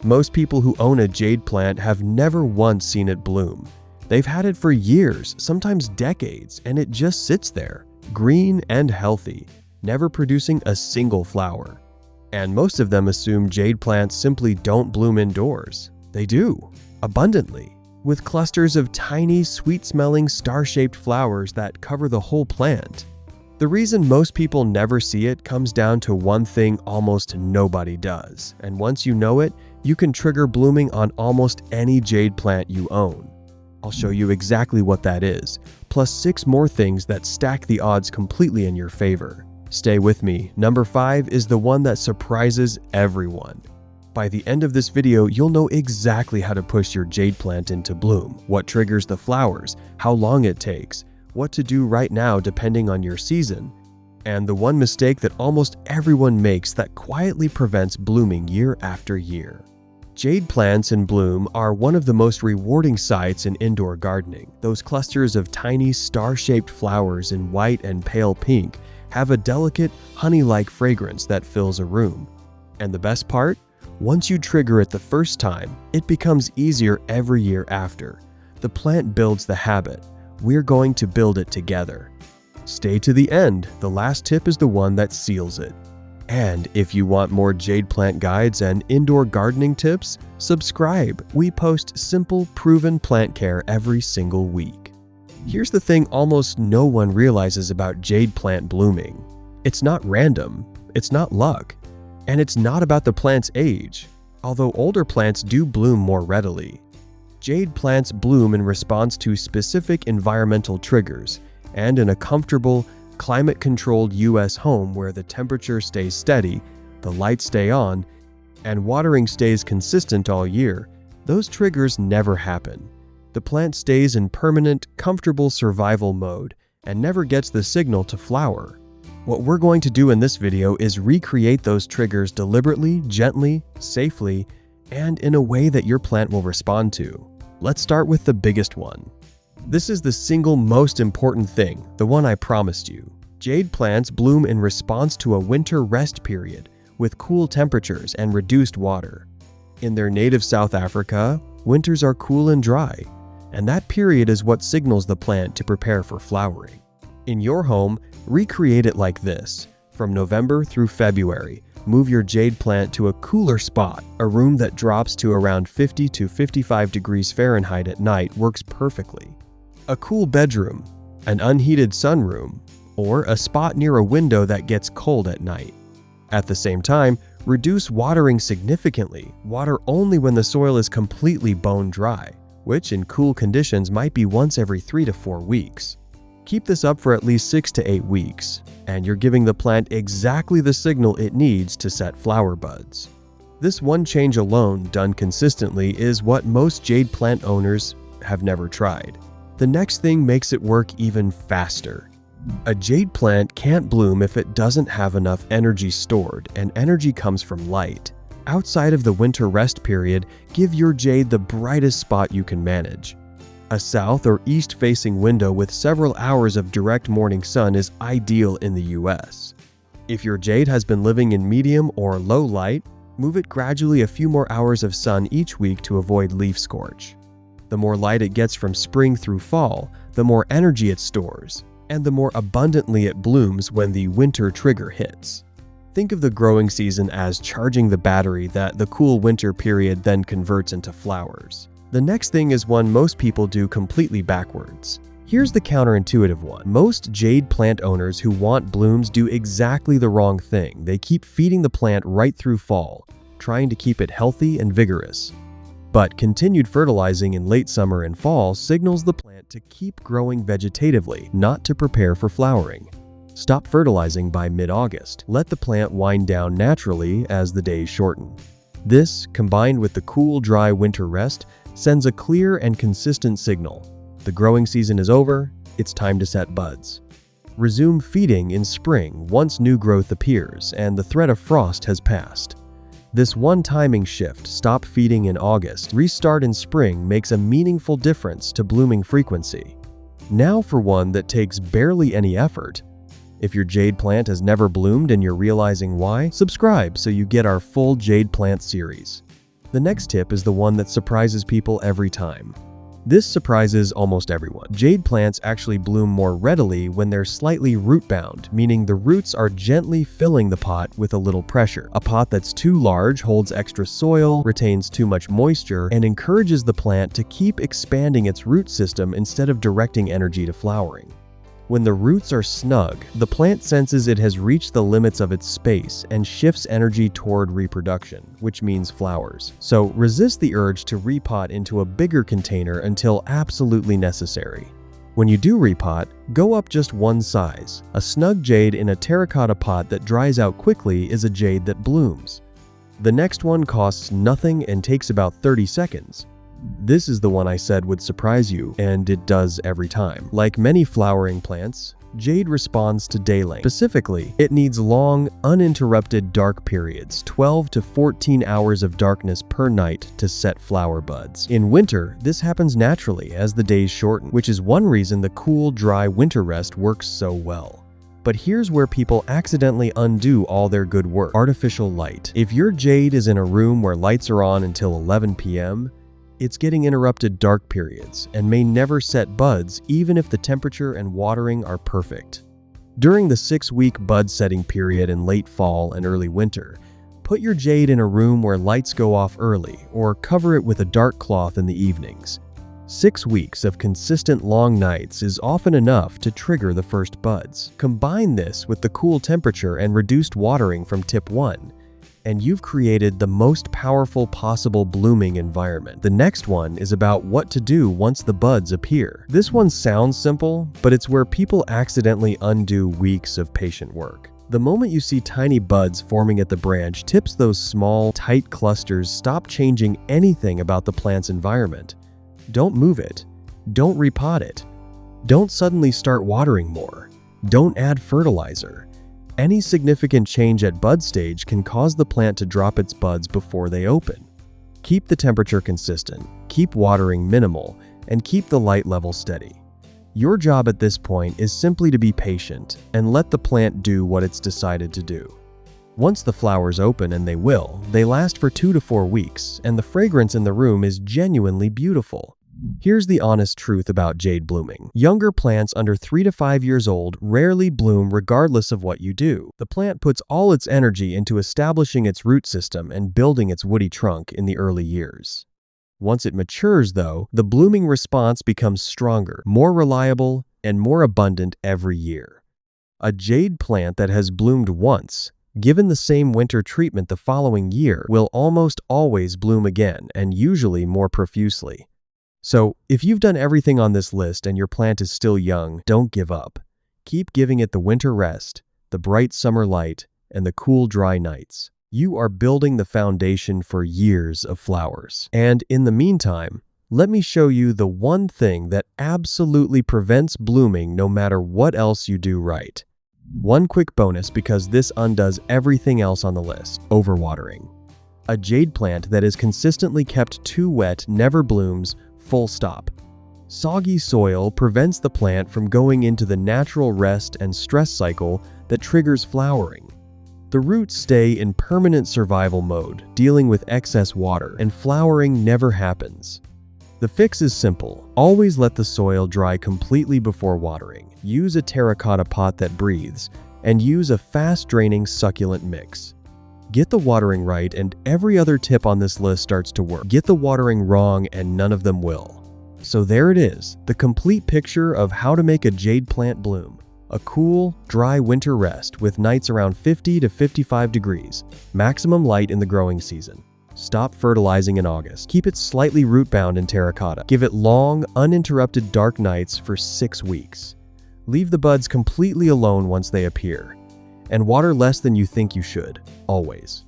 Most people who own a jade plant have never once seen it bloom. They've had it for years, sometimes decades, and it just sits there, green and healthy, never producing a single flower. And most of them assume jade plants simply don't bloom indoors. They do, abundantly, with clusters of tiny, sweet-smelling, star-shaped flowers that cover the whole plant. The reason most people never see it comes down to one thing almost nobody does, and once you know it, you can trigger blooming on almost any jade plant you own. I'll show you exactly what that is, plus 6 more things that stack the odds completely in your favor. Stay with me. Number 5 is the one that surprises everyone. By the end of this video, you'll know exactly how to push your jade plant into bloom, what triggers the flowers, how long it takes, what to do right now depending on your season, and the one mistake that almost everyone makes that quietly prevents blooming year after year. Jade plants in bloom are one of the most rewarding sights in indoor gardening. Those clusters of tiny star-shaped flowers in white and pale pink have a delicate, honey-like fragrance that fills a room. And the best part? Once you trigger it the first time, it becomes easier every year after. The plant builds the habit. We're going to build it together. Stay to the end. The last tip is the one that seals it. And if you want more jade plant guides and indoor gardening tips, subscribe. We post simple, proven plant care every single week. Here's the thing almost no one realizes about jade plant blooming. It's not random, it's not luck, and it's not about the plant's age, although older plants do bloom more readily. Jade plants bloom in response to specific environmental triggers and in a comfortable, climate-controlled U.S. home where the temperature stays steady, the lights stay on, and watering stays consistent all year. Those triggers never happen. The plant stays in permanent, comfortable survival mode and never gets the signal to flower. What we're going to do in this video is recreate those triggers deliberately, gently, safely, and in a way that your plant will respond to. Let's start with the biggest one. This is the single most important thing, the one I promised you. Jade plants bloom in response to a winter rest period with cool temperatures and reduced water. In their native South Africa, winters are cool and dry, and that period is what signals the plant to prepare for flowering. In your home, recreate it like this. From November through February, move your jade plant to a cooler spot. A room that drops to around 50 to 55 degrees Fahrenheit at night works perfectly. A cool bedroom, an unheated sunroom, or a spot near a window that gets cold at night. At the same time, reduce watering significantly. Water only when the soil is completely bone dry, which in cool conditions might be once every 3 to 4 weeks. Keep this up for at least 6 to 8 weeks, and you're giving the plant exactly the signal it needs to set flower buds. This one change alone, done consistently, is what most jade plant owners have never tried. The next thing makes it work even faster. A jade plant can't bloom if it doesn't have enough energy stored, and energy comes from light. Outside of the winter rest period, give your jade the brightest spot you can manage. A south or east-facing window with several hours of direct morning sun is ideal in the US. If your jade has been living in medium or low light, move it gradually a few more hours of sun each week to avoid leaf scorch. The more light it gets from spring through fall, the more energy it stores, and the more abundantly it blooms when the winter trigger hits. Think of the growing season as charging the battery that the cool winter period then converts into flowers. The next thing is one most people do completely backwards. Here's the counterintuitive one. Most jade plant owners who want blooms do exactly the wrong thing. They keep feeding the plant right through fall, trying to keep it healthy and vigorous. But continued fertilizing in late summer and fall signals the plant to keep growing vegetatively, not to prepare for flowering. Stop fertilizing by mid-August. Let the plant wind down naturally as the days shorten. This, combined with the cool, dry winter rest, sends a clear and consistent signal. The growing season is over, it's time to set buds. Resume feeding in spring once new growth appears and the threat of frost has passed. This one timing shift, stop feeding in August, restart in spring, makes a meaningful difference to blooming frequency. Now for one that takes barely any effort. If your jade plant has never bloomed and you're realizing why, subscribe so you get our full jade plant series. The next tip is the one that surprises people every time. This surprises almost everyone. Jade plants actually bloom more readily when they're slightly root-bound, meaning the roots are gently filling the pot with a little pressure. A pot that's too large holds extra soil, retains too much moisture, and encourages the plant to keep expanding its root system instead of directing energy to flowering. When the roots are snug, the plant senses it has reached the limits of its space and shifts energy toward reproduction, which means flowers. So resist the urge to repot into a bigger container until absolutely necessary. When you do repot, go up just one size. A snug jade in a terracotta pot that dries out quickly is a jade that blooms. The next one costs nothing and takes about 30 seconds. This is the one I said would surprise you, and it does every time. Like many flowering plants, jade responds to day length. Specifically, it needs long, uninterrupted dark periods, 12 to 14 hours of darkness per night to set flower buds. In winter, this happens naturally as the days shorten, which is one reason the cool, dry winter rest works so well. But here's where people accidentally undo all their good work: artificial light. If your jade is in a room where lights are on until 11 p.m., it's getting interrupted dark periods and may never set buds even if the temperature and watering are perfect. During the 6-week bud setting period in late fall and early winter, put your jade in a room where lights go off early or cover it with a dark cloth in the evenings. 6 weeks of consistent long nights is often enough to trigger the first buds. Combine this with the cool temperature and reduced watering from tip 1, and you've created the most powerful possible blooming environment. The next one is about what to do once the buds appear. This one sounds simple, but it's where people accidentally undo weeks of patient work. The moment you see tiny buds forming at the branch, tips those small, tight clusters stop changing anything about the plant's environment. Don't move it. Don't repot it. Don't suddenly start watering more. Don't add fertilizer. Any significant change at bud stage can cause the plant to drop its buds before they open. Keep the temperature consistent, keep watering minimal, and keep the light level steady. Your job at this point is simply to be patient and let the plant do what it's decided to do. Once the flowers open, and they will, they last for 2 to 4 weeks, and the fragrance in the room is genuinely beautiful. Here's the honest truth about jade blooming. Younger plants under 3 to 5 years old rarely bloom regardless of what you do. The plant puts all its energy into establishing its root system and building its woody trunk in the early years. Once it matures, though, the blooming response becomes stronger, more reliable, and more abundant every year. A jade plant that has bloomed once, given the same winter treatment the following year, will almost always bloom again, and usually more profusely. So, if you've done everything on this list and your plant is still young, don't give up. Keep giving it the winter rest, the bright summer light, and the cool, dry nights. You are building the foundation for years of flowers. And in the meantime, let me show you the one thing that absolutely prevents blooming no matter what else you do right. One quick bonus because this undoes everything else on the list: overwatering. A jade plant that is consistently kept too wet never blooms. Full stop. Soggy soil prevents the plant from going into the natural rest and stress cycle that triggers flowering. The roots stay in permanent survival mode, dealing with excess water, and flowering never happens. The fix is simple. Always let the soil dry completely before watering. Use a terracotta pot that breathes, and use a fast-draining succulent mix. Get the watering right and every other tip on this list starts to work. Get the watering wrong and none of them will. So there it is, the complete picture of how to make a jade plant bloom. A cool, dry winter rest with nights around 50 to 55 degrees, maximum light in the growing season. Stop fertilizing in August. Keep it slightly root-bound in terracotta. Give it long, uninterrupted dark nights for 6 weeks. Leave the buds completely alone once they appear. And water less than you think you should, always.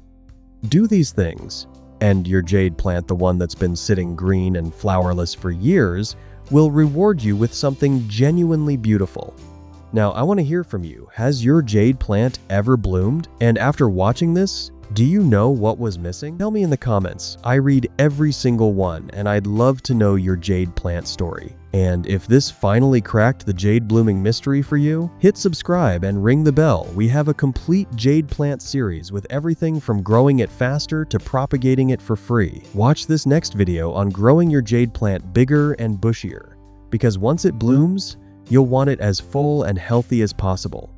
Do these things, and your jade plant, the one that's been sitting green and flowerless for years, will reward you with something genuinely beautiful. Now, I want to hear from you. Has your jade plant ever bloomed? And after watching this, do you know what was missing? Tell me in the comments. I read every single one, and I'd love to know your jade plant story. And if this finally cracked the jade blooming mystery for you, hit subscribe and ring the bell. We have a complete jade plant series with everything from growing it faster to propagating it for free. Watch this next video on growing your jade plant bigger and bushier, because once it blooms, you'll want it as full and healthy as possible.